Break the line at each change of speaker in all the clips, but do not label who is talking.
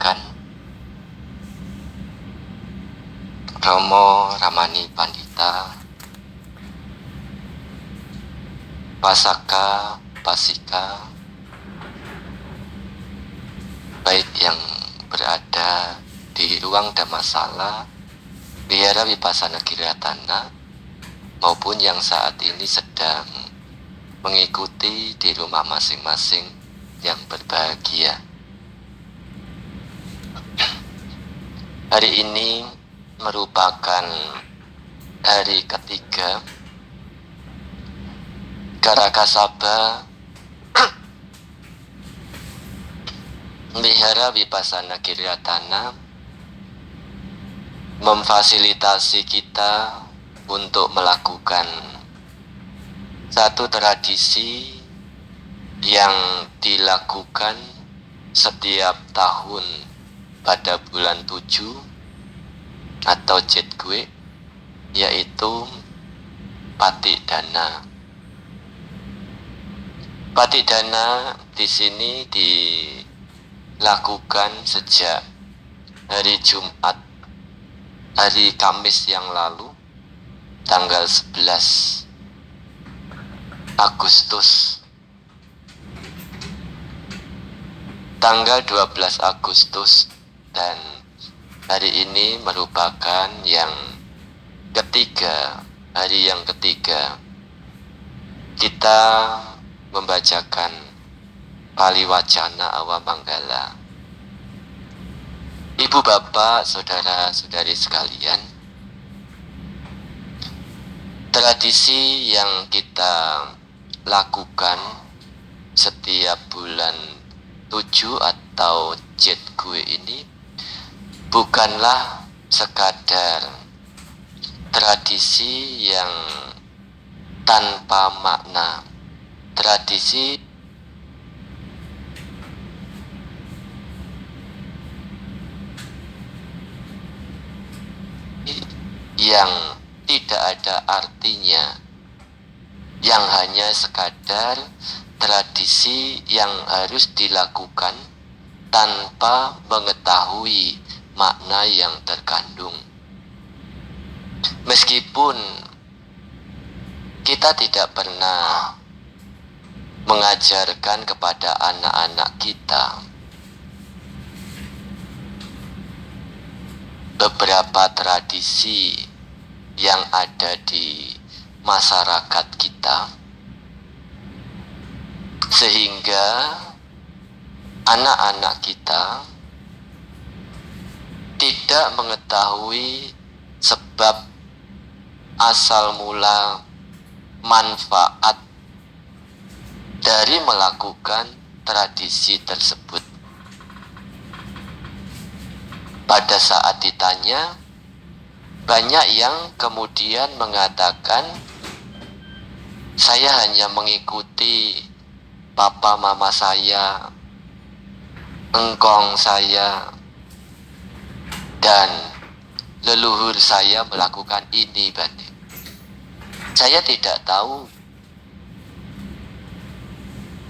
bacakan Romo Ramani Pandita, Pasaka Pasika, baik yang berada di ruang Dhammasala Wihara Vipassana Giratana maupun yang saat ini sedang mengikuti di rumah masing-masing yang berbahagia. Hari ini merupakan hari ketiga Karakasaba Wihara Vipassana Giratana memfasilitasi kita untuk melakukan satu tradisi yang dilakukan setiap tahun pada bulan 7 atau Jetgue, yaitu Patik Dana. Patik Dana di sini dilakukan sejak hari Jumat, hari Kamis yang lalu, tanggal 11 Agustus. Tanggal 12 Agustus, dan hari ini merupakan yang ketiga, hari yang ketiga kita membacakan Pali Wacana Awamanggala. Ibu bapak, saudara-saudari sekalian, tradisi yang kita lakukan setiap bulan 7 atau Jetgue ini bukanlah sekadar tradisi yang tanpa makna, tradisi yang tidak ada artinya, yang hanya sekadar tradisi yang harus dilakukan tanpa mengetahui makna yang terkandung. Meskipun kita tidak pernah mengajarkan kepada anak-anak kita beberapa tradisi yang ada di masyarakat kita, sehingga anak-anak kita tidak mengetahui sebab asal mula manfaat dari melakukan tradisi tersebut. Pada saat ditanya, banyak yang kemudian mengatakan, saya hanya mengikuti papa mama saya, engkong saya, dan leluhur saya melakukan ini, Bani. Saya tidak tahu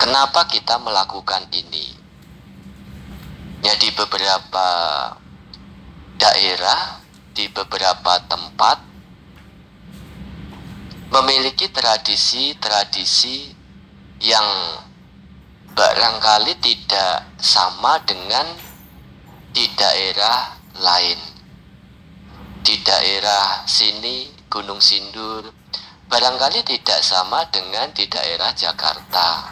kenapa kita melakukan ini. Ya, di beberapa daerah, di beberapa tempat memiliki tradisi-tradisi yang barangkali tidak sama dengan di daerah lain. Di daerah sini, Gunung Sindur, barangkali tidak sama dengan di daerah Jakarta.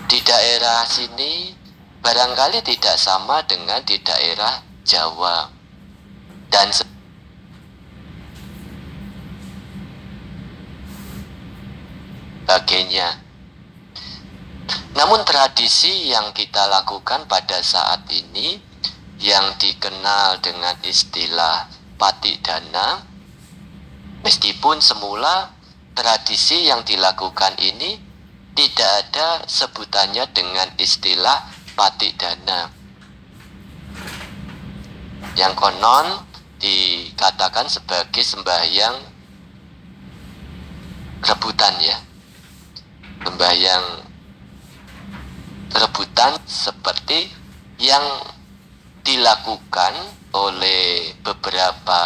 Di daerah sini barangkali tidak sama dengan di daerah Jawa, dan sebagainya. Namun tradisi yang kita lakukan pada saat ini yang dikenal dengan istilah Patik Dana, meskipun semula tradisi yang dilakukan ini tidak ada sebutannya dengan istilah Patik Dana, yang konon dikatakan sebagai sembahyang rebutan, ya, sembahyang rebutan seperti yang dilakukan oleh beberapa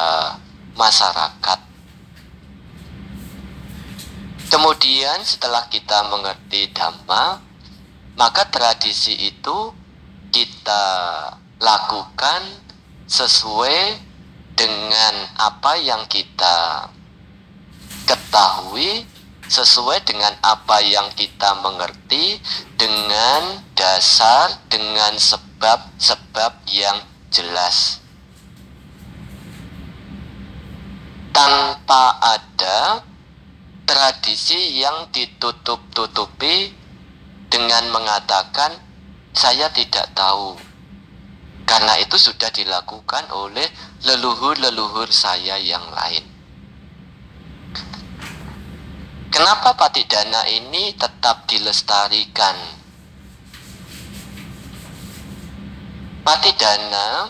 masyarakat. Kemudian setelah kita mengerti Dhamma, maka tradisi itu kita lakukan sesuai dengan apa yang kita ketahui, sesuai dengan apa yang kita mengerti, dengan dasar, dengan sebab-sebab yang jelas, tanpa ada tradisi yang ditutup-tutupi dengan mengatakan saya tidak tahu, karena itu sudah dilakukan oleh leluhur-leluhur saya yang lain. Kenapa Patidana ini tetap dilestarikan? Patidana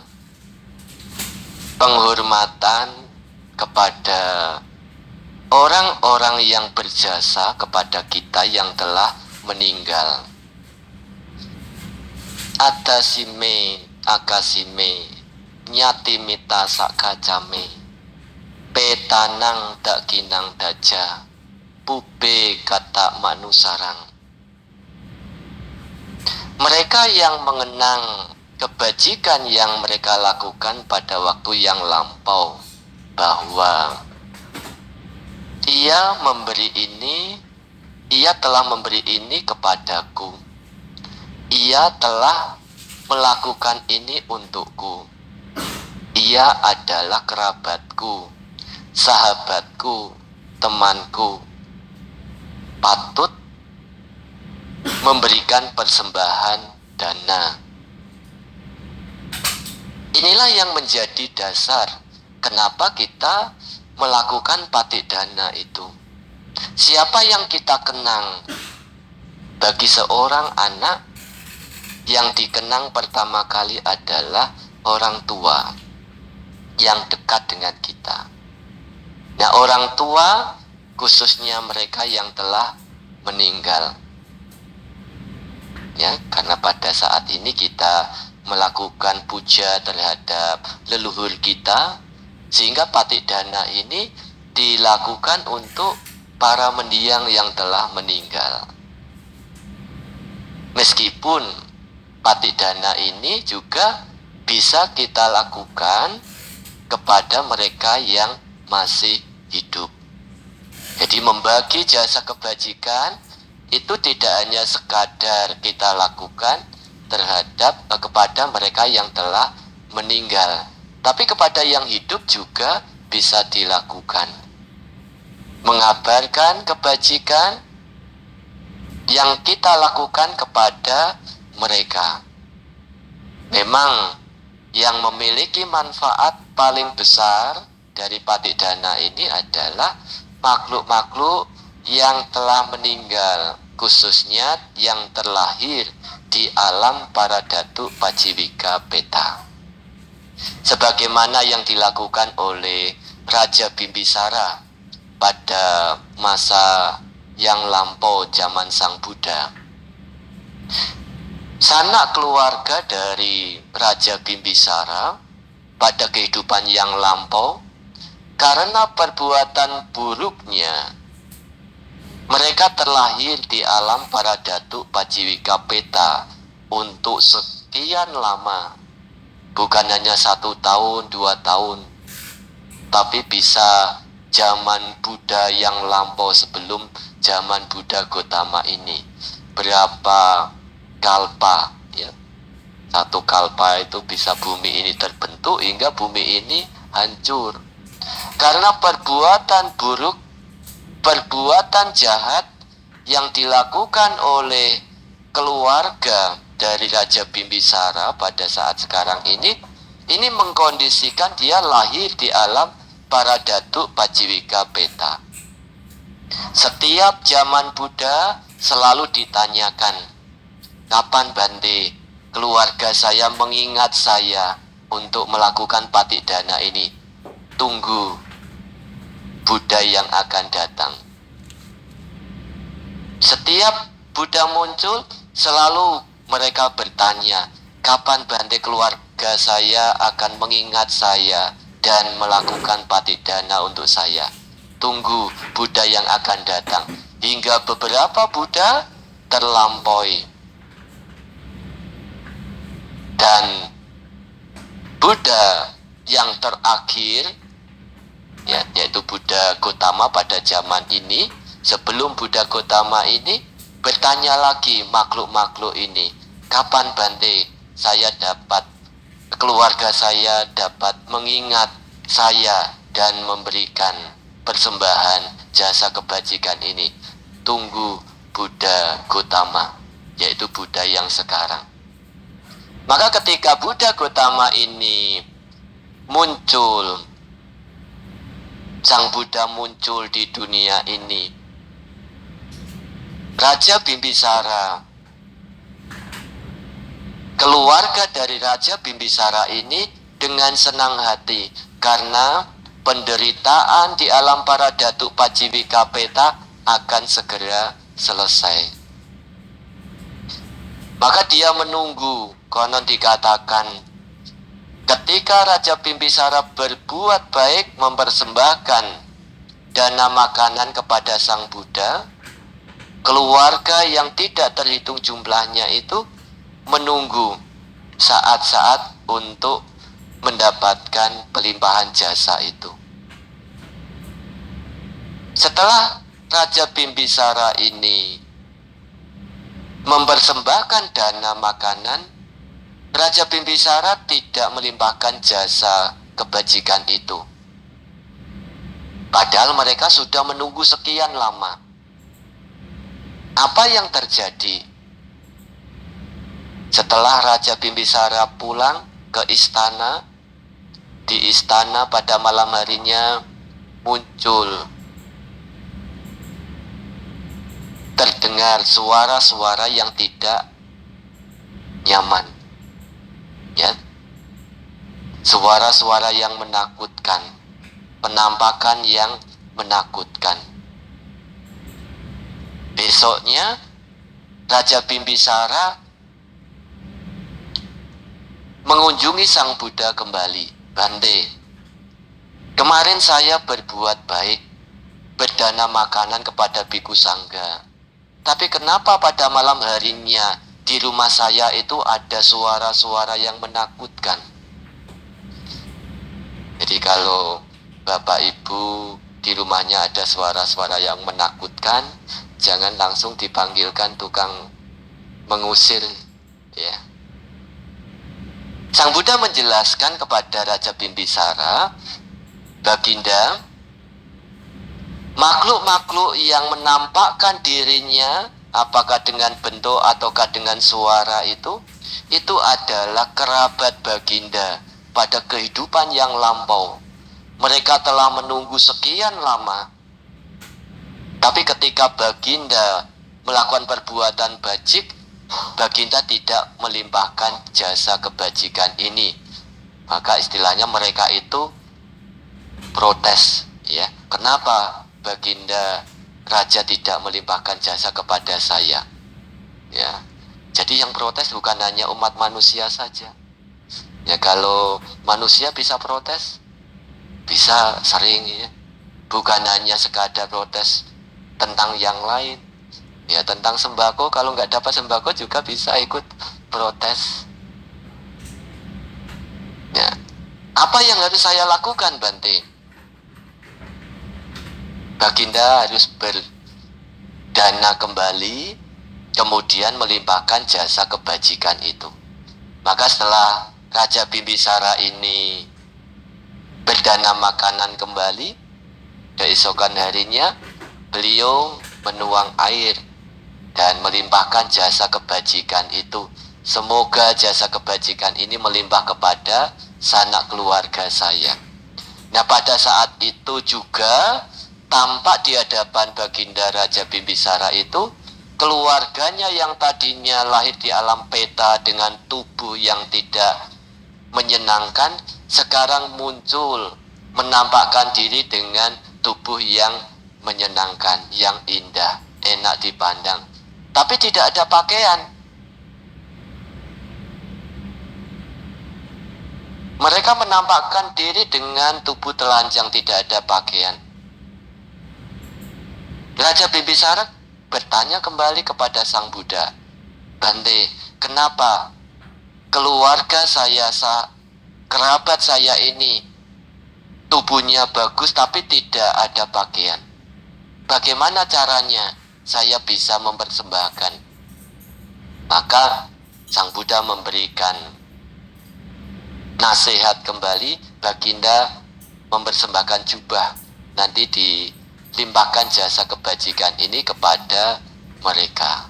penghormatan kepada orang-orang yang berjasa kepada kita yang telah meninggal. Adasime, akasime, nyatimita sakacame, petanang dakinang daja, pube kata manusarang. Mereka yang mengenang kebajikan yang mereka lakukan pada waktu yang lampau, bahwa ia telah memberi ini kepadaku. Ia telah melakukan ini untukku. Ia adalah kerabatku, sahabatku, temanku. Patut memberikan persembahan dana. Inilah yang menjadi dasar kenapa kita melakukan patidana itu. Siapa yang kita kenang? Bagi seorang anak, yang dikenang pertama kali adalah orang tua yang dekat dengan kita. Nah, orang tua khususnya mereka yang telah meninggal. Ya, karena pada saat ini kita melakukan puja terhadap leluhur kita, sehingga patidana ini dilakukan untuk para mendiang yang telah meninggal. Meskipun patidana ini juga bisa kita lakukan kepada mereka yang masih hidup. Jadi membagi jasa kebajikan itu tidak hanya sekadar kita lakukan terhadap kepada mereka yang telah meninggal, tapi kepada yang hidup juga bisa dilakukan. Mengabarkan kebajikan yang kita lakukan kepada mereka. Memang yang memiliki manfaat paling besar dari patidana ini adalah makhluk-makhluk yang telah meninggal, khususnya yang terlahir di alam para datuk Paciwika Peta. Sebagaimana yang dilakukan oleh Raja Bimbisara pada masa yang lampau zaman Sang Buddha. Sanak keluarga dari Raja Bimbisara pada kehidupan yang lampau, karena perbuatan buruknya, mereka terlahir di alam para datuk Paciwika Peta untuk sekian lama. Bukan hanya 1 tahun, 2 tahun, tapi bisa zaman Buddha yang lampau sebelum zaman Buddha Gotama ini. Berapa kalpa, ya? 1 kalpa itu bisa bumi ini terbentuk hingga bumi ini hancur. Karena perbuatan buruk, perbuatan jahat yang dilakukan oleh keluarga dari Raja Bimbisara pada saat sekarang ini mengkondisikan dia lahir di alam para datuk Paciwika Peta. Setiap zaman Buddha selalu ditanyakan, kapan Bante keluarga saya mengingat saya untuk melakukan patidana ini? Tunggu Buddha yang akan datang. Setiap Buddha muncul, selalu mereka bertanya, kapan Bante keluarga saya akan mengingat saya dan melakukan patidana untuk saya. Tunggu Buddha yang akan datang. Hingga beberapa Buddha terlampaui. Dan Buddha yang terakhir, ya, yaitu Buddha Gotama pada zaman ini, sebelum Buddha Gotama ini, bertanya lagi makhluk-makhluk ini, kapan Bante saya dapat, keluarga saya dapat mengingat saya dan memberikan persembahan jasa kebajikan ini. Tunggu Buddha Gotama, yaitu Buddha yang sekarang. Maka ketika Buddha Gotama ini muncul, Sang Buddha muncul di dunia ini, Raja Bimbisara, keluarga dari Raja Bimbisara ini dengan senang hati karena penderitaan di alam para datuk Paciwika Peta akan segera selesai. Maka dia menunggu, konon dikatakan ketika Raja Bimbisara berbuat baik mempersembahkan dana makanan kepada Sang Buddha, keluarga yang tidak terhitung jumlahnya itu menunggu saat-saat untuk mendapatkan pelimpahan jasa itu. Setelah Raja Bimbisara ini mempersembahkan dana makanan, Raja Bimbisara tidak melimpahkan jasa kebajikan itu. Padahal mereka sudah menunggu sekian lama. Apa yang terjadi? Setelah Raja Bimbisara pulang ke istana, di istana pada malam harinya muncul, terdengar suara-suara yang tidak nyaman, ya, suara-suara yang menakutkan, penampakan yang menakutkan. Besoknya Raja Bimbisara mengunjungi Sang Buddha kembali. Bante, kemarin saya berbuat baik, berdana makanan kepada Biku Sangga. Tapi kenapa pada malam harinya di rumah saya itu ada suara-suara yang menakutkan? Jadi kalau Bapak Ibu di rumahnya ada suara-suara yang menakutkan, jangan langsung dipanggilkan tukang mengusir, ya. Sang Buddha menjelaskan kepada Raja Bimbisara, Baginda, makhluk-makhluk yang menampakkan dirinya, apakah dengan bentuk ataukah dengan suara itu adalah kerabat Baginda pada kehidupan yang lampau. Mereka telah menunggu sekian lama. Tapi ketika Baginda melakukan perbuatan bajik, Baginda tidak melimpahkan jasa kebajikan ini. Maka istilahnya mereka itu protes, ya. Kenapa Baginda Raja tidak melimpahkan jasa kepada saya? Ya. Jadi yang protes bukan hanya umat manusia saja. Ya, kalau manusia bisa protes, bisa sering, ya. Bukan hanya sekadar protes tentang yang lain. Ya, tentang sembako, kalau nggak dapat sembako juga bisa ikut protes. Ya, apa yang harus saya lakukan, Bante? Baginda harus berdana kembali, kemudian melimpahkan jasa kebajikan itu. Maka setelah Raja Bimbisara ini berdana makanan kembali, keesokan harinya beliau menuang air dan melimpahkan jasa kebajikan itu. Semoga jasa kebajikan ini melimpah kepada sanak keluarga saya. Nah, pada saat itu juga tampak di hadapan Baginda Raja Bimbisara itu, keluarganya yang tadinya lahir di alam peta dengan tubuh yang tidak menyenangkan, sekarang muncul menampakkan diri dengan tubuh yang menyenangkan, yang indah, enak dipandang. Tapi tidak ada pakaian. Mereka menampakkan diri dengan tubuh telanjang, tidak ada pakaian. Raja Bimbisara bertanya kembali kepada Sang Buddha, Bante, kenapa keluarga saya, kerabat saya ini tubuhnya bagus tapi tidak ada pakaian? Bagaimana caranya saya bisa mempersembahkan? Maka Sang Buddha memberikan nasihat kembali, Baginda mempersembahkan jubah, nanti dilimpahkan jasa kebajikan ini kepada mereka.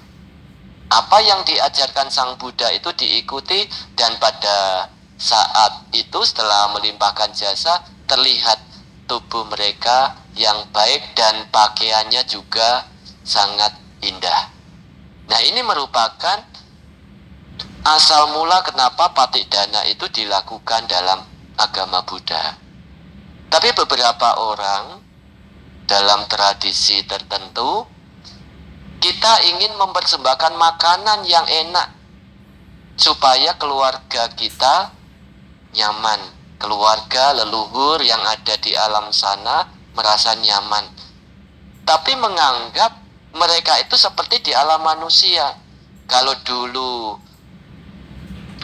Apa yang diajarkan Sang Buddha itu diikuti, dan pada saat itu setelah melimpahkan jasa terlihat tubuh mereka yang baik dan pakaiannya juga sangat indah. Nah, ini merupakan asal mula kenapa patik dana itu dilakukan dalam agama Buddha. Tapi beberapa orang dalam tradisi tertentu, kita ingin mempersembahkan makanan yang enak supaya keluarga kita nyaman, keluarga leluhur yang ada di alam sana merasa nyaman, tapi menganggap mereka itu seperti di alam manusia. Kalau dulu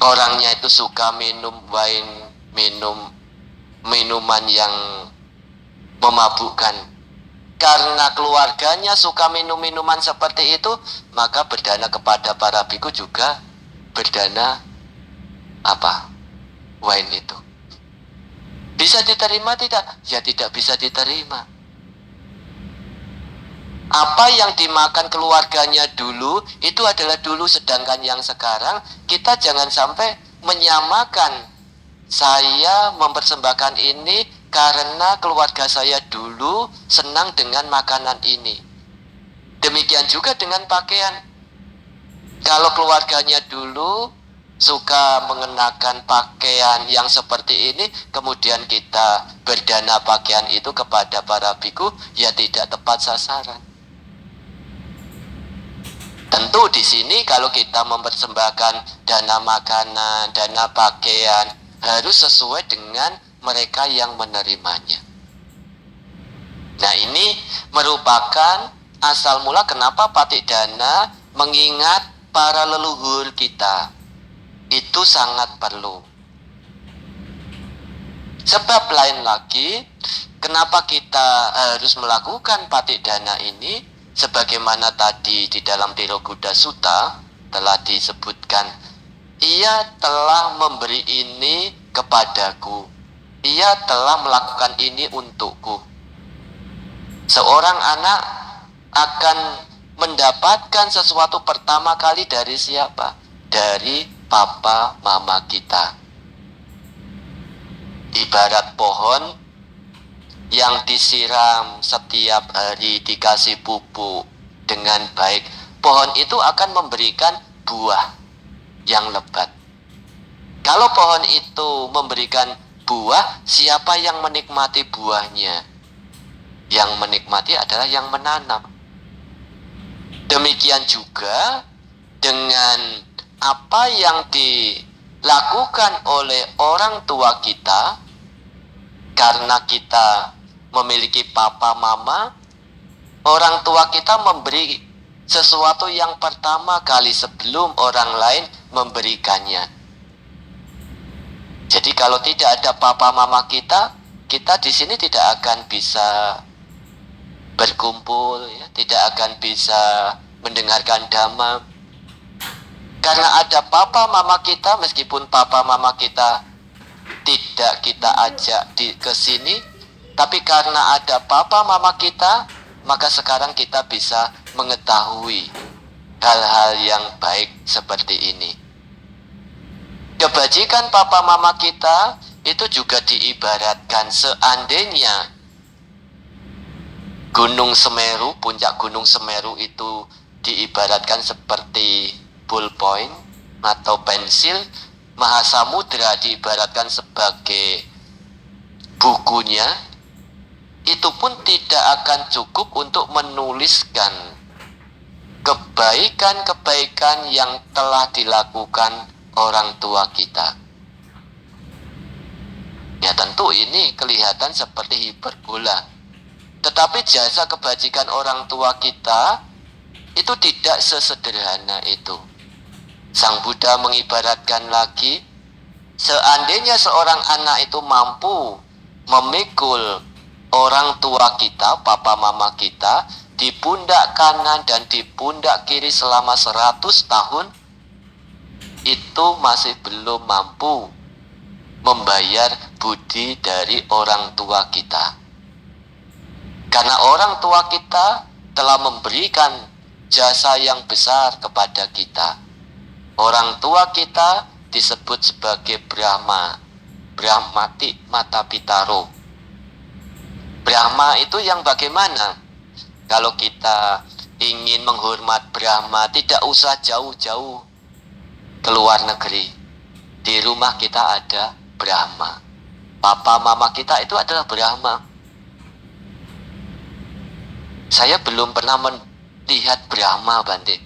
orangnya itu suka minum wine, minum minuman yang memabukkan, karena keluarganya suka minum minuman seperti itu, maka berdana kepada para biku juga berdana wine itu. Bisa diterima tidak? Ya tidak bisa diterima. Apa yang dimakan keluarganya dulu itu adalah dulu, sedangkan yang sekarang kita jangan sampai menyamakan. Saya mempersembahkan ini karena keluarga saya dulu senang dengan makanan ini. Demikian juga dengan pakaian. Kalau keluarganya dulu suka mengenakan pakaian yang seperti ini, kemudian kita berdana pakaian itu kepada para biku, ya tidak tepat sasaran. Tentu di sini kalau kita mempersembahkan dana makanan, dana pakaian, harus sesuai dengan mereka yang menerimanya. Nah, ini merupakan asal mula kenapa patik dana mengingat para leluhur kita. Itu sangat perlu. Sebab lain lagi, kenapa kita harus melakukan patik dana ini? Sebagaimana tadi di dalam Tirokuda Sutta telah disebutkan, ia telah memberi ini kepadaku, ia telah melakukan ini untukku. Seorang anak akan mendapatkan sesuatu pertama kali dari siapa? Dari papa mama kita. Ibarat pohon yang disiram setiap hari, dikasih pupuk dengan baik, pohon itu akan memberikan buah yang lebat. Kalau pohon itu memberikan buah, siapa yang menikmati buahnya? Yang menikmati adalah yang menanam. Demikian juga dengan apa yang dilakukan oleh orang tua kita, karena kita memiliki papa mama, orang tua kita memberi sesuatu yang pertama kali sebelum orang lain memberikannya. Jadi kalau tidak ada papa mama kita di sini tidak akan bisa berkumpul, ya, tidak akan bisa mendengarkan dhamma. Karena ada papa mama kita, meskipun papa mama kita tidak kita ajak ke sini, tapi karena ada papa mama kita, maka sekarang kita bisa mengetahui hal-hal yang baik seperti ini. Kebajikan papa mama kita itu juga diibaratkan seandainya Gunung Semeru, puncak Gunung Semeru itu diibaratkan seperti ballpoint atau pensil, Mahasamudra diibaratkan sebagai bukunya, itu pun tidak akan cukup untuk menuliskan kebaikan-kebaikan yang telah dilakukan orang tua kita. Tentu ini kelihatan seperti hiperbola. Tetapi jasa kebajikan orang tua kita itu tidak sesederhana itu. Sang Buddha mengibaratkan lagi, seandainya seorang anak itu mampu memikul orang tua kita, papa mama kita, di pundak kanan dan di pundak kiri selama 100 tahun, itu masih belum mampu membayar budi dari orang tua kita. Karena orang tua kita telah memberikan jasa yang besar kepada kita. Orang tua kita disebut sebagai Brahma, Brahmati Mata Pitaro. Brahma itu yang bagaimana? Kalau kita ingin menghormat Brahma, tidak usah jauh-jauh ke luar negeri. Di rumah kita ada Brahma. Papa mama kita itu adalah Brahma. Saya belum pernah melihat Brahma, Bante.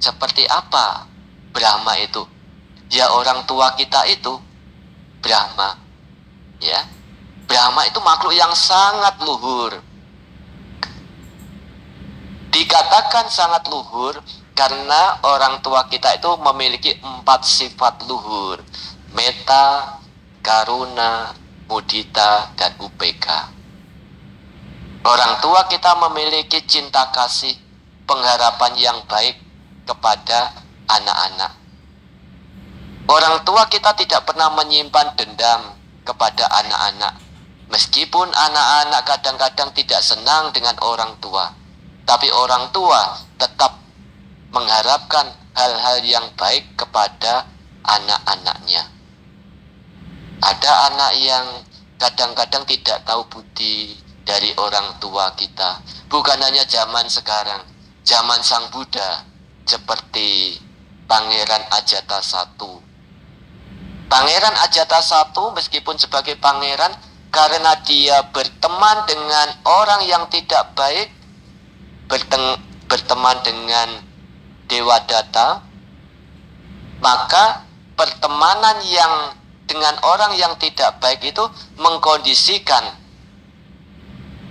Seperti apa Brahma itu? Ya, orang tua kita itu Brahma. Ya, Brahma itu makhluk yang sangat luhur. Dikatakan sangat luhur karena orang tua kita itu memiliki 4 sifat luhur: metta, karuna, mudita, dan upeka. Orang tua kita memiliki cinta kasih, pengharapan yang baik kepada anak-anak. Orang tua kita tidak pernah menyimpan dendam kepada anak-anak. Meskipun anak-anak kadang-kadang tidak senang dengan orang tua, tapi orang tua tetap mengharapkan hal-hal yang baik kepada anak-anaknya. Ada anak yang kadang-kadang tidak tahu budi dari orang tua kita. Bukan hanya zaman sekarang, zaman Sang Buddha, seperti Pangeran Ajatasattu. Pangeran Ajatasattu meskipun sebagai pangeran, karena dia berteman dengan orang yang tidak baik, berteman dengan Dewadatta, maka pertemanan yang dengan orang yang tidak baik itu mengkondisikan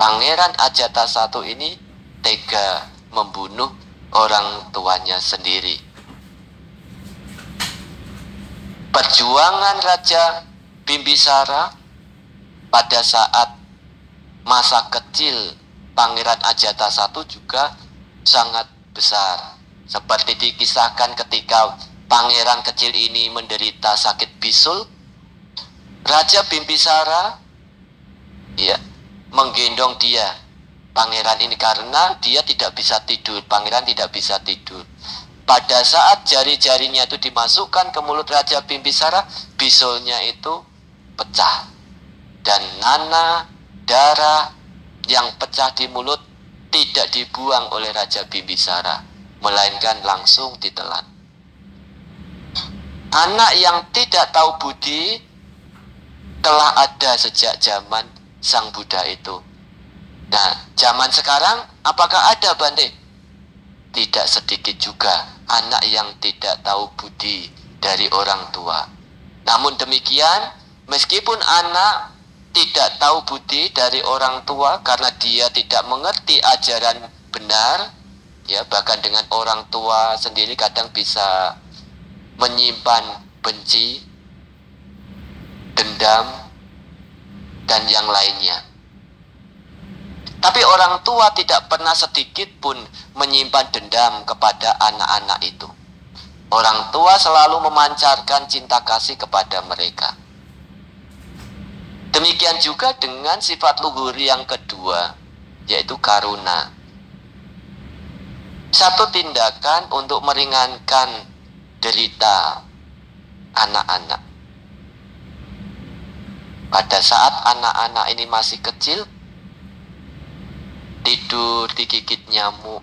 Pangeran Ajatasattu ini tega membunuh orang tuanya sendiri. Perjuangan Raja Bimbisara pada saat masa kecil Pangeran Ajatasattu juga sangat besar. Seperti dikisahkan ketika pangeran kecil ini menderita sakit bisul, Raja Bimbisara menggendong dia, pangeran ini, karena dia tidak bisa tidur. Pangeran tidak bisa tidur. Pada saat jari-jarinya itu dimasukkan ke mulut Raja Bimbisara, bisulnya itu pecah. Dan nanah, darah yang pecah di mulut tidak dibuang oleh Raja Bimbisara, melainkan langsung ditelan. Anak yang tidak tahu budi telah ada sejak zaman Sang Buddha itu. Nah, zaman sekarang apakah ada, Bante? Tidak sedikit juga anak yang tidak tahu budi dari orang tua. Namun demikian, meskipun anak tidak tahu budi dari orang tua karena dia tidak mengerti ajaran benar, ya, bahkan dengan orang tua sendiri kadang bisa menyimpan benci, dendam, dan yang lainnya. Tapi orang tua tidak pernah sedikit pun menyimpan dendam kepada anak-anak itu. Orang tua selalu memancarkan cinta kasih kepada mereka. Demikian juga dengan sifat luhur yang kedua, yaitu karuna. Satu tindakan untuk meringankan derita anak-anak. Pada saat anak-anak ini masih kecil, tidur digigit nyamuk,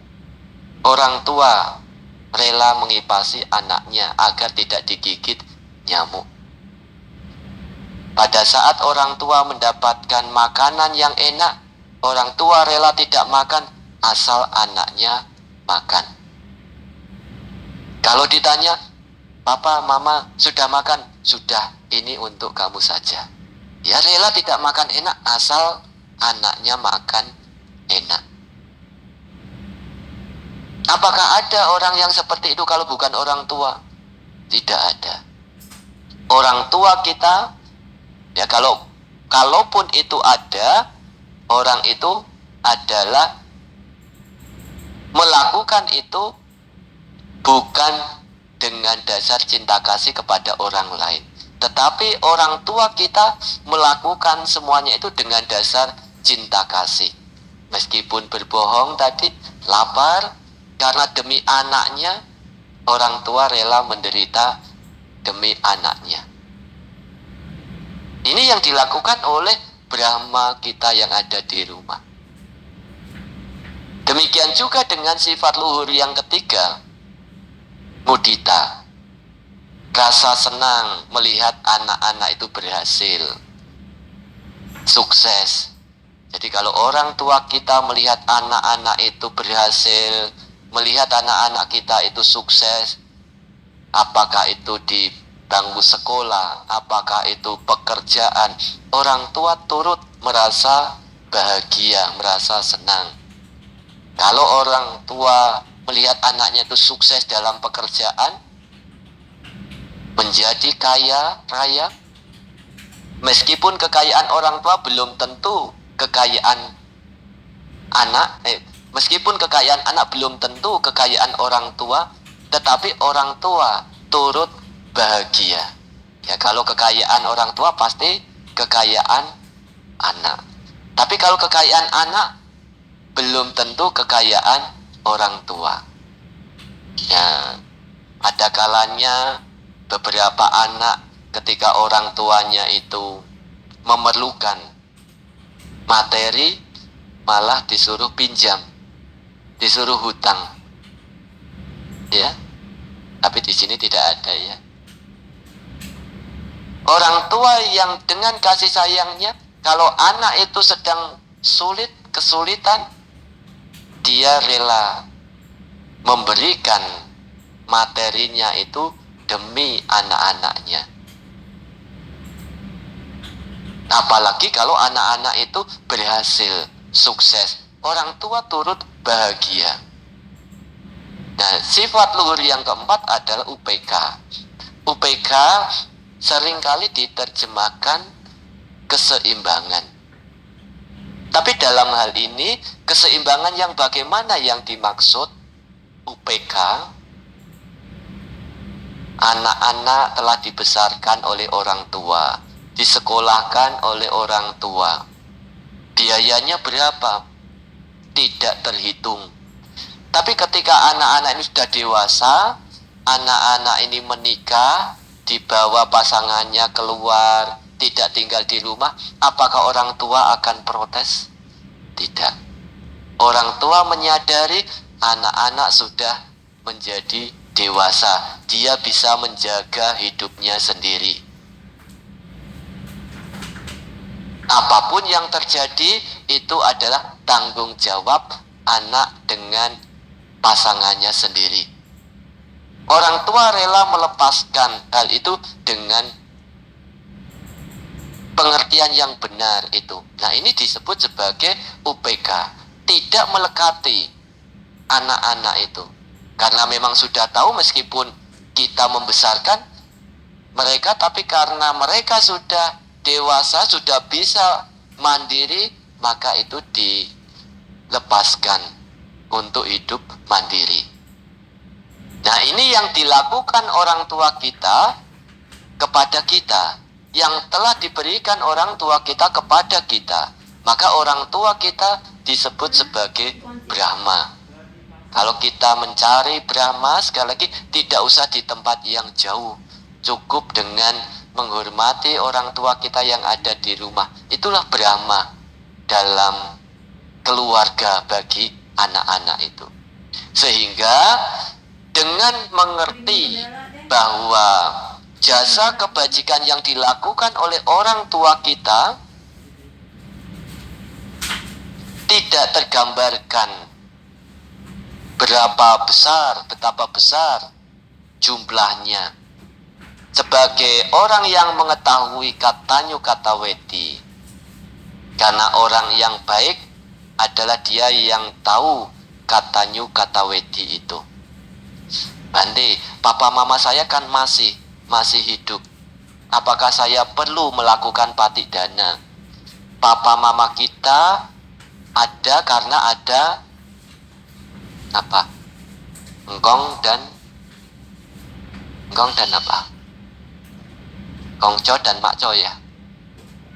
orang tua rela mengipasi anaknya agar tidak digigit nyamuk. Pada saat orang tua mendapatkan makanan yang enak, orang tua rela tidak makan asal anaknya makan. Kalau ditanya, "Papa, Mama sudah makan?" "Sudah, ini untuk kamu saja." Ya rela tidak makan enak asal anaknya makan enak. Apakah ada orang yang seperti itu kalau bukan orang tua? Tidak ada. Orang tua kita, ya kalaupun itu ada, orang itu adalah melakukan itu bukan dengan dasar cinta kasih kepada orang lain, tetapi orang tua kita melakukan semuanya itu dengan dasar cinta kasih. Meskipun berbohong tadi, lapar, karena demi anaknya, orang tua rela menderita demi anaknya. Ini yang dilakukan oleh Brahma kita yang ada di rumah. Demikian juga dengan sifat luhur yang ketiga, mudita. Rasa senang melihat anak-anak itu berhasil, sukses. Jadi kalau orang tua kita melihat anak-anak itu berhasil, melihat anak-anak kita itu sukses, apakah itu di bangku sekolah, apakah itu pekerjaan, orang tua turut merasa bahagia, merasa senang. Kalau orang tua melihat anaknya itu sukses dalam pekerjaan, menjadi kaya raya, meskipun kekayaan orang tua belum tentu kekayaan anak, meskipun kekayaan anak belum tentu kekayaan orang tua, tetapi orang tua turut bahagia. Ya, kalau kekayaan orang tua pasti kekayaan anak. Tapi kalau kekayaan anak belum tentu kekayaan orang tua. Ya, ada kalanya beberapa anak ketika orang tuanya itu memerlukan materi malah disuruh pinjam, disuruh hutang. Ya. Tapi di sini tidak ada ya. Orang tua yang dengan kasih sayangnya, kalau anak itu sedang sulit, kesulitan, dia rela memberikan materinya itu demi anak-anaknya. Apalagi kalau anak-anak itu berhasil, sukses, orang tua turut bahagia. Nah, sifat luhur yang keempat adalah UPK. UPK seringkali diterjemahkan keseimbangan. Tapi dalam hal ini, keseimbangan yang bagaimana yang dimaksud UPK? Anak-anak telah dibesarkan oleh orang tua, disekolahkan oleh orang tua. Biayanya berapa? Tidak terhitung. Tapi ketika anak-anak ini sudah dewasa, anak-anak ini menikah, dibawa pasangannya keluar, tidak tinggal di rumah, apakah orang tua akan protes? Tidak. Orang tua menyadari anak-anak sudah menjadi dewasa, dia bisa menjaga hidupnya sendiri. Apapun yang terjadi itu adalah tanggung jawab anak dengan pasangannya sendiri. Orang tua rela melepaskan hal itu dengan pengertian yang benar itu. Nah, ini disebut sebagai UPK. Tidak melekati anak-anak itu. Karena memang sudah tahu meskipun kita membesarkan mereka, tapi karena mereka sudah dewasa, sudah bisa mandiri, maka itu dilepaskan untuk hidup mandiri. Nah, ini yang dilakukan orang tua kita kepada kita, yang telah diberikan orang tua kita kepada kita. Maka orang tua kita disebut sebagai Brahma. Kalau kita mencari Brahma, sekali lagi tidak usah di tempat yang jauh, cukup dengan menghormati orang tua kita yang ada di rumah. Itulah Brahma dalam keluarga bagi anak-anak itu. Sehingga dengan mengerti bahwa jasa kebajikan yang dilakukan oleh orang tua kita tidak tergambarkan betapa besar jumlahnya. sebagai orang yang mengetahui katanyu kata wedi, karena orang yang baik adalah dia yang tahu katanyu kata wedi itu. Bante, papa mama saya kan masih hidup. Apakah saya perlu melakukan patik dana? Papa mama kita ada karena ada apa? Engkong dan apa? Kongco dan makco ya.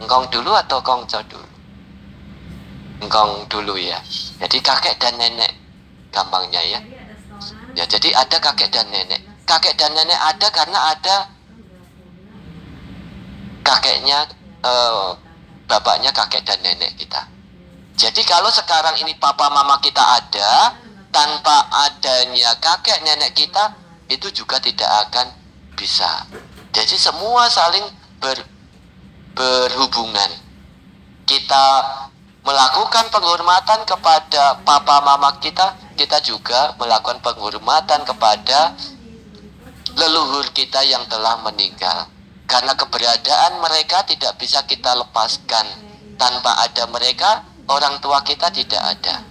Engkong dulu atau kongco dulu? Engkong dulu ya. Jadi kakek dan nenek gampangnya ya. Ya, jadi ada kakek dan nenek. Kakek dan nenek ada karena ada kakeknya, bapaknya kakek dan nenek kita. Jadi kalau sekarang ini papa mama kita ada, tanpa adanya kakek nenek kita, itu juga tidak akan bisa. Jadi semua saling berhubungan. Kita melakukan penghormatan kepada papa mama kita, kita juga melakukan penghormatan kepada leluhur kita yang telah meninggal. Karena keberadaan mereka tidak bisa kita lepaskan. Tanpa ada mereka, orang tua kita tidak ada.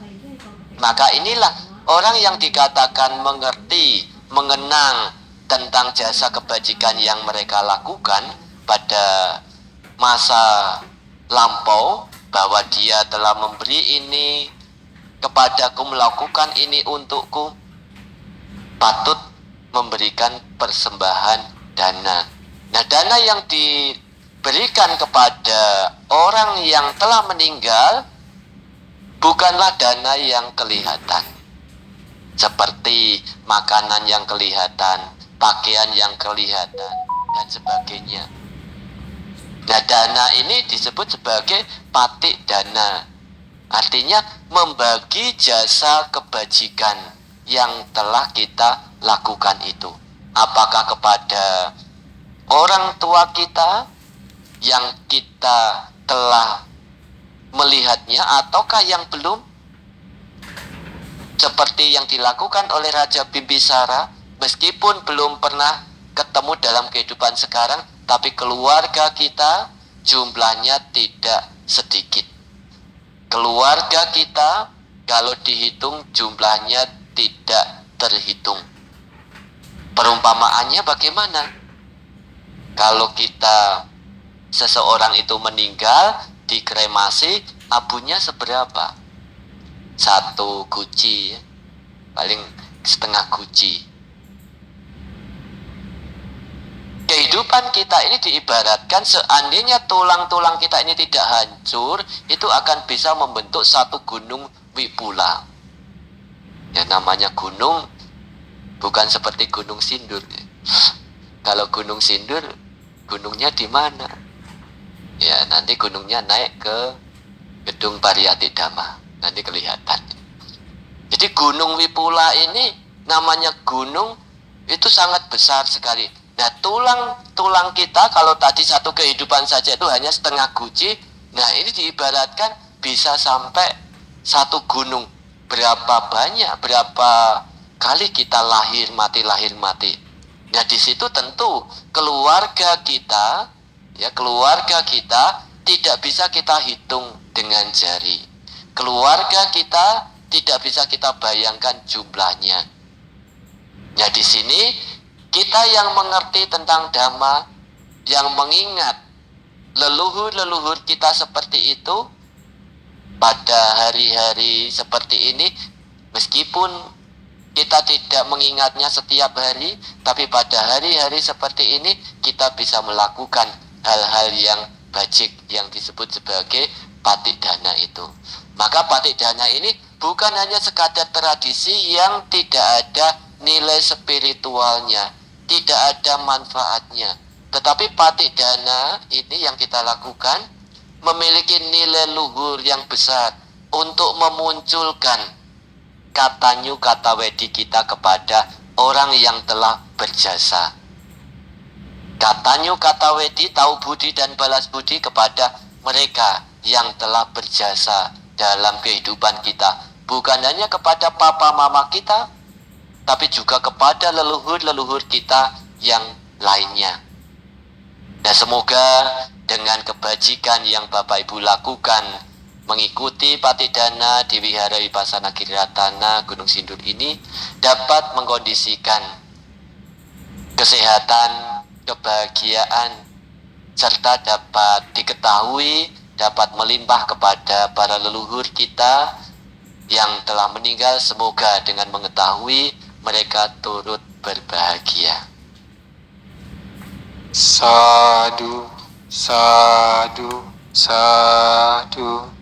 Maka inilah orang yang dikatakan mengerti, mengenang tentang jasa kebajikan yang mereka lakukan pada masa lampau, bahwa dia telah memberi ini kepadaku, melakukan ini untukku, patut memberikan persembahan dana. Nah, dana yang diberikan kepada orang yang telah meninggal bukanlah dana yang kelihatan, seperti makanan yang kelihatan, pakaian yang kelihatan, dan sebagainya. Nah, dana ini disebut sebagai patik dana. Artinya membagi jasa kebajikan yang telah kita lakukan itu. Apakah kepada orang tua kita yang kita telah melihatnya, ataukah yang belum? Seperti yang dilakukan oleh Raja Bimbisara, meskipun belum pernah ketemu dalam kehidupan sekarang, tapi keluarga kita jumlahnya tidak sedikit. Keluarga kita kalau dihitung jumlahnya tidak terhitung. Perumpamaannya bagaimana? Kalau kita, seseorang itu meninggal, dikremasi, abunya seberapa? 1 guci, paling setengah guci. Kehidupan kita ini diibaratkan seandainya tulang-tulang kita ini tidak hancur, itu akan bisa membentuk satu gunung Wipula. Ya, namanya gunung bukan seperti Gunung Sindur. Kalau Gunung Sindur, gunungnya di mana? Ya, nanti gunungnya naik ke Gedung Pariyati Dhamma, nanti kelihatan. Jadi Gunung Wipula ini namanya gunung, itu sangat besar sekali. Nah, tulang kita kalau tadi satu kehidupan saja itu hanya setengah guci. Nah, ini diibaratkan bisa sampai satu gunung. Berapa banyak, berapa kali kita lahir mati. Nah, di situ tentu keluarga kita, ya, keluarga kita tidak bisa kita hitung dengan jari. Keluarga kita tidak bisa kita bayangkan jumlahnya. Nah, di sini kita yang mengerti tentang Dhamma, yang mengingat leluhur-leluhur kita seperti itu, pada hari-hari seperti ini, meskipun kita tidak mengingatnya setiap hari, tapi pada hari-hari seperti ini, kita bisa melakukan hal-hal yang bajik yang disebut sebagai patik dana itu. Maka patik dana ini bukan hanya sekadar tradisi yang tidak ada nilai spiritualnya, tidak ada manfaatnya, tetapi patik dana ini yang kita lakukan memiliki nilai luhur yang besar untuk memunculkan katanyu kata wedi kita kepada orang yang telah berjasa. Katanyu kata wedi, tahu budi dan balas budi kepada mereka yang telah berjasa dalam kehidupan kita, bukan hanya kepada papa mama kita, tapi juga kepada leluhur-leluhur kita yang lainnya. Nah, semoga dengan kebajikan yang Bapak Ibu lakukan mengikuti Patidana di Wihara Vipassana Giratana Gunung Sindur ini dapat mengkondisikan kesehatan, kebahagiaan, serta dapat diketahui, dapat melimpah kepada para leluhur kita yang telah meninggal. Semoga dengan mengetahui mereka turut berbahagia.
Sadu, sadu, sadu.